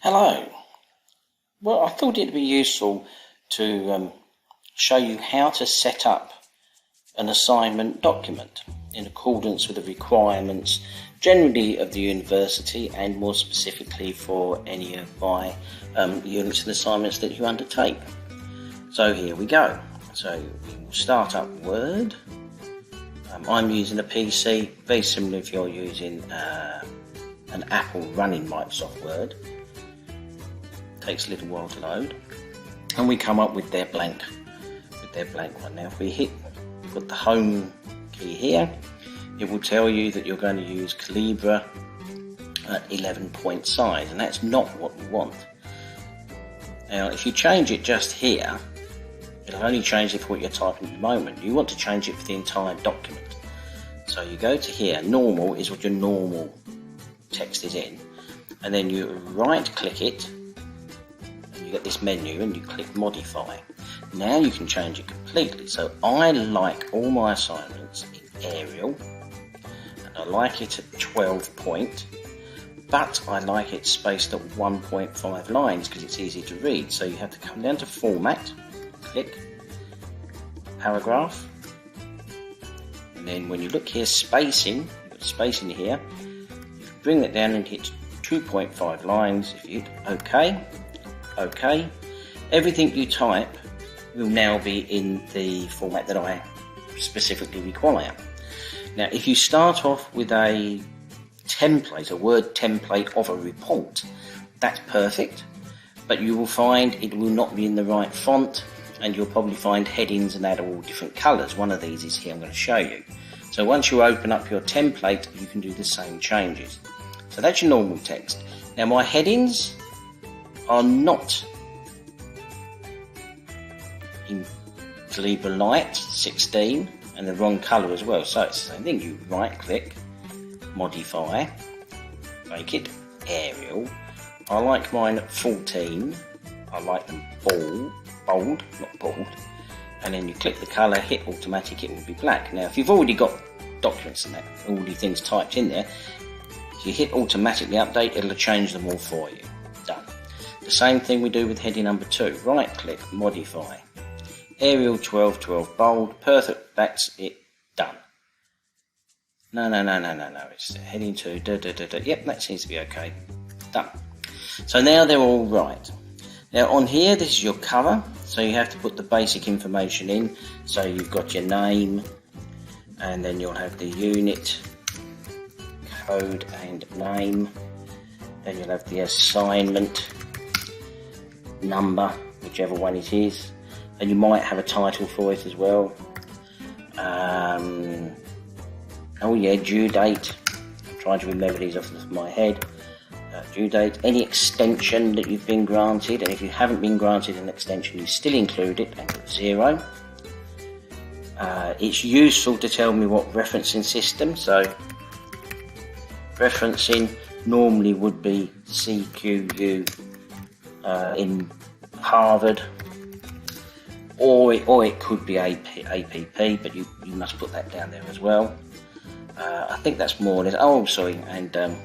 Hello. Well, I thought it'd be useful to show you how to set up an assignment document in accordance with the requirements generally of the university and more specifically for any of my units and assignments that you undertake. So here we go. So we will start up Word. I'm using a PC, very similar if you're using an Apple running Microsoft Word. Takes a little while to load, and we come up with their blank one. Now if we put the home key here, it will tell you that you're going to use Calibra at 11 point size, and that's not what we want. Now if you change it just here, it'll only change it for what you're typing at the moment. You want to change it for the entire document. So you go to here, normal is what your normal text is in, and then you right click it, get this menu and you click modify. Now you can change it completely. So I like all my assignments in Arial, and I like it at 12 point, but I like it spaced at 1.5 lines because it's easy to read. So you have to come down to format, click paragraph, and then when you look here, spacing, you've got spacing here, you can bring that down and hit 2.5 lines. If you hit OK, everything you type will now be in the format that I specifically require. Now if you start off with a template, a Word template of a report, that's perfect, but you will find it will not be in the right font, and you'll probably find headings and that are all different colours. One of these is here, I'm going to show you. So once you open up your template, you can do the same changes. So that's your normal text. Now my headings are not in Calibra Light 16 and the wrong colour as well, so it's the same thing. You right click, modify, make it Arial. I like mine at 14, I like them bold, not bald, and then you click the colour, hit automatic, it will be black. Now if you've already got documents and that, all the things typed in there, if you hit automatically update, it'll change them all for you. Done. The same thing we do with heading number 2. Right click, modify. Arial 12 bold, perfect, that's it, done. No, it's heading 2, yep, that seems to be okay, done. So now they're all right. Now on here, this is your cover, so you have to put the basic information in. So you've got your name, and then you'll have the unit, code and name, then you'll have the assignment number, whichever one it is, and you might have a title for it as well. Oh yeah, due date. I'm trying to remember these off the top of my head. Due date, any extension that you've been granted, and if you haven't been granted an extension, you still include it and put 0. It's useful to tell me what referencing system, so referencing normally would be CQU in Harvard, or it could be APP, but you must put that down there as well. I think that's more or less. Oh, sorry, and I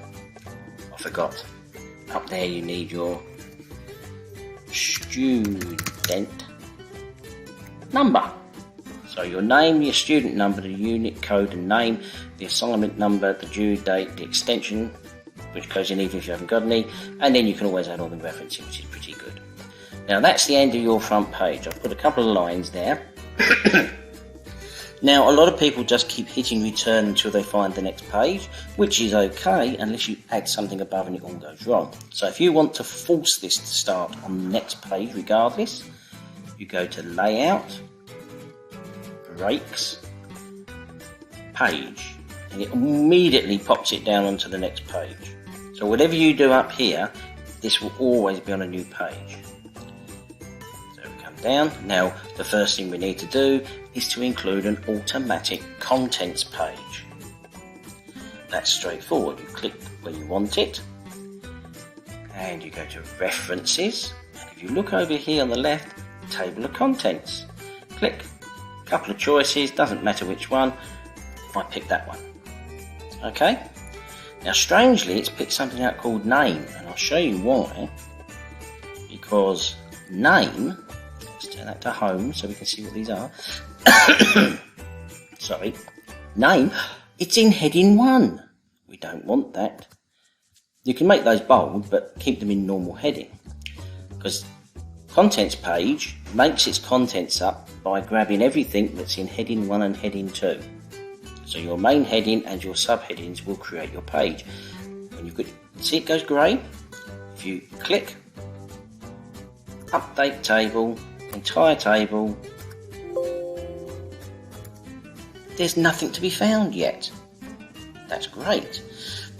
forgot. Up there you need your student number. So your name, your student number, the unit code and name, the assignment number, the due date, the extension, which goes in even if you haven't got any, and then you can always add all the referencing, which is pretty good. Now that's the end of your front page. I've put a couple of lines there. Now a lot of people just keep hitting return until they find the next page, which is okay unless you add something above and it all goes wrong. So if you want to force this to start on the next page regardless, you go to Layout, Breaks, Page, and it immediately pops it down onto the next page. So whatever you do up here, this will always be on a new page. So we come down. Now the first thing we need to do is to include an automatic contents page. That's straightforward. You click where you want it, and you go to References, and if you look over here on the left, Table of Contents, click. A couple of choices, doesn't matter which one, I pick that one. Okay, Now strangely it's picked something out called name, and I'll show you why. because name, let's turn that to home so we can see what these are. Sorry, name, it's in heading 1. We don't want that. You can make those bold, but keep them in normal heading, because contents page makes its contents up by grabbing everything that's in heading 1 and heading 2. So your main heading and your subheadings will create your page. When you see it goes grey, if you click update table, entire table, there's nothing to be found yet. That's great.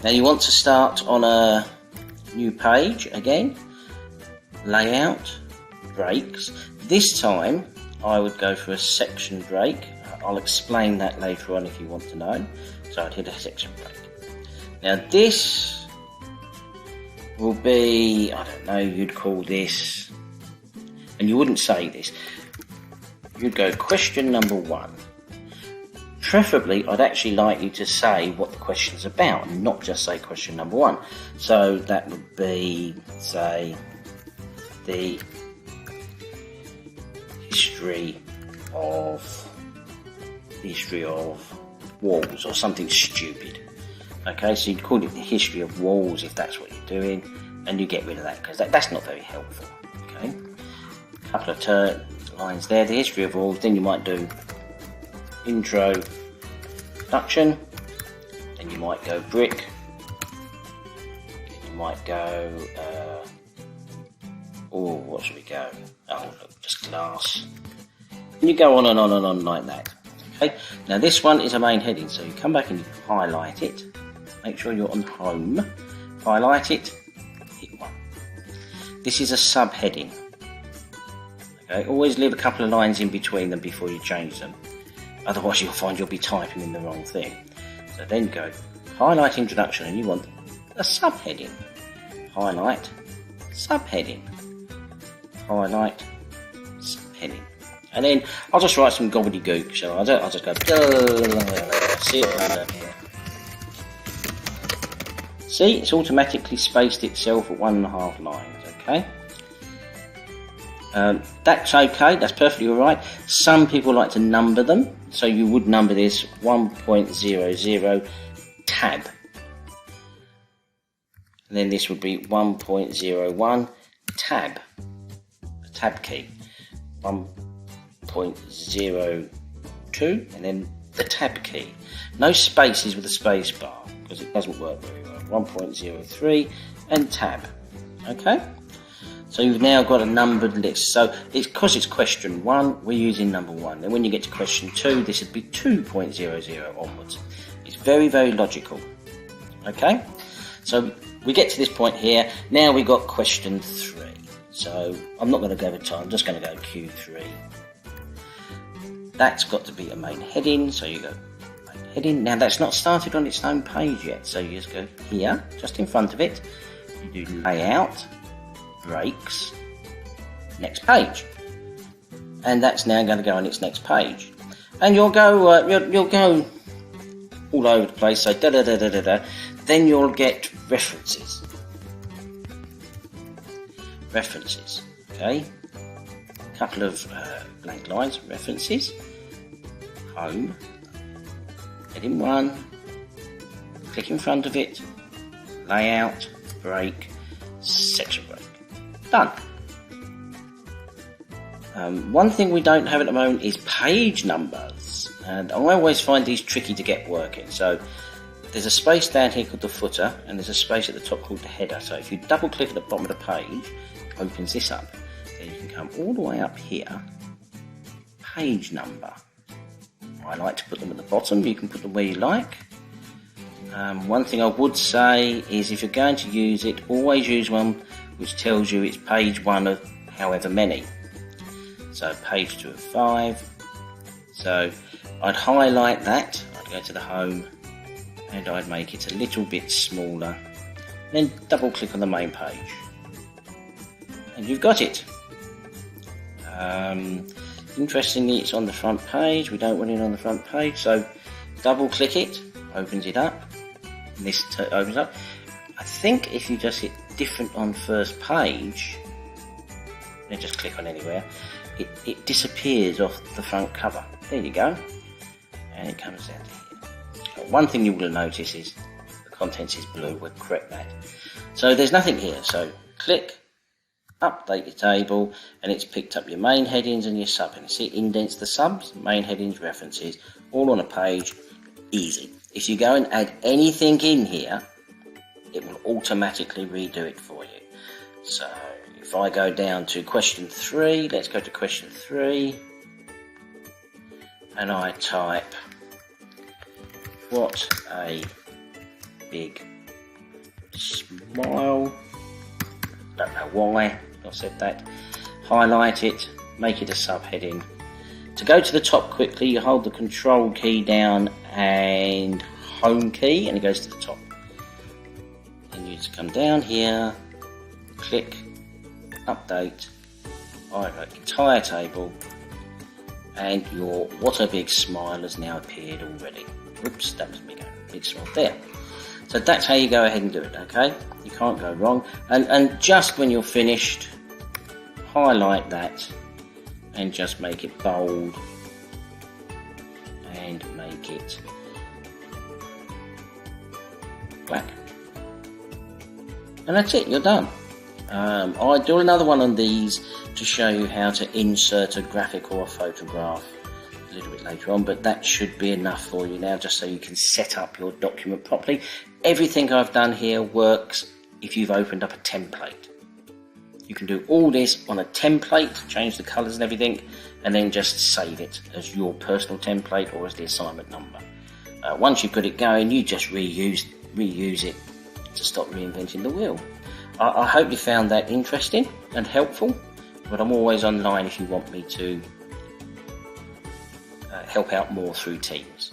Now you want to start on a new page again, layout, breaks. This time I would go for a section break. I'll explain that later on if you want to know. So I'd hit a section break. Now this will be, I don't know, you'd call this, and you wouldn't say this, you'd go question number 1. Preferably, I'd actually like you to say what the question's about and not just say question number 1. So that would be, say, the history of walls or something stupid. Okay, so you'd call it the history of walls if that's what you're doing, and you get rid of that because that's not very helpful. Okay, a couple of lines there, the history of walls, then you might do introduction, then you might go brick, you might go, what should we go? Oh, look, just glass. And you go on and on and on like that. Okay, now this one is a main heading, so you come back and you highlight it, make sure you're on home, highlight it, hit 1. This is a subheading. Okay, always leave a couple of lines in between them before you change them. Otherwise you'll find you'll be typing in the wrong thing. So then go highlight introduction and you want a subheading. Highlight subheading. Highlight subheading. And then I'll just write some gobbledygook. So I'll just go see it under here. See, it's automatically spaced itself at 1.5 lines, okay? That's okay, that's perfectly alright. Some people like to number them, so you would number this 1.00 tab. And then this would be 1.01 tab, a tab key. 1.02 and then the tab key. No spaces with a space bar because it doesn't work very well. 1.03 and tab. Okay? So you've now got a numbered list. So it's because it's question 1, we're using number 1. Then when you get to question 2, this would be 2.00 onwards. It's very, very logical. Okay? So we get to this point here. Now we've got question 3. So I'm not going to go over time. I'm just going to go Q3. That's got to be a main heading. So you go main heading. Now that's not started on its own page yet. So you just go here, just in front of it. You do layout. Breaks, next page, and that's now going to go on its next page, and you'll go you'll go all over the place. So da da da da da da. Then you'll get references. Okay, a couple of blank lines. References. Home. Heading 1. Click in front of it. Layout. Break. Section break. Done. One thing we don't have at the moment is page numbers, and I always find these tricky to get working. So there's a space down here called the footer, and there's a space at the top called the header. So if you double click at the bottom of the page, it opens this up. Then you can come all the way up here, page number. I like to put them at the bottom, you can put them where you like. One thing I would say is if you're going to use it, always use one which tells you it's page 1 of however many. So page 2 of 5. So I'd highlight that, I'd go to the home and I'd make it a little bit smaller. Then double click on the main page. And you've got it. Interestingly, it's on the front page. We don't want it on the front page, so double click it, opens it up. And this opens up. I think if you just hit different on first page, then just click on anywhere, it disappears off the front cover. There you go, and it comes down to here. One thing you will notice is the contents is blue. We'll correct that. So there's nothing here, so click update your table, and it's picked up your main headings and your subheadings. See, it indents the subs, main headings, references, all on a page. Easy. If you go and add anything in here, it will automatically redo it for you. So if I go down to question 3, let's go to question 3, and I type, what a big smile. Don't know why I said that. Highlight it, make it a subheading. To go to the top quickly, you hold the control key down and home key, and it goes to the top. Then you just come down here, click update, highlight entire table, and your what a big smile has now appeared already. Oops, that was me going big smile there. So that's how you go ahead and do it, okay? You can't go wrong. And just when you're finished, highlight that and just make it bold and make it black. And that's it, you're done. I'll do another one on these to show you how to insert a graphic or a photograph a little bit later on, but that should be enough for you now, just so you can set up your document properly. Everything I've done here works if you've opened up a template. You can do all this on a template, change the colours and everything, and then just save it as your personal template or as the assignment number. Once you've got it going, you just reuse it to stop reinventing the wheel. I hope you found that interesting and helpful, but I'm always online if you want me to help out more through Teams.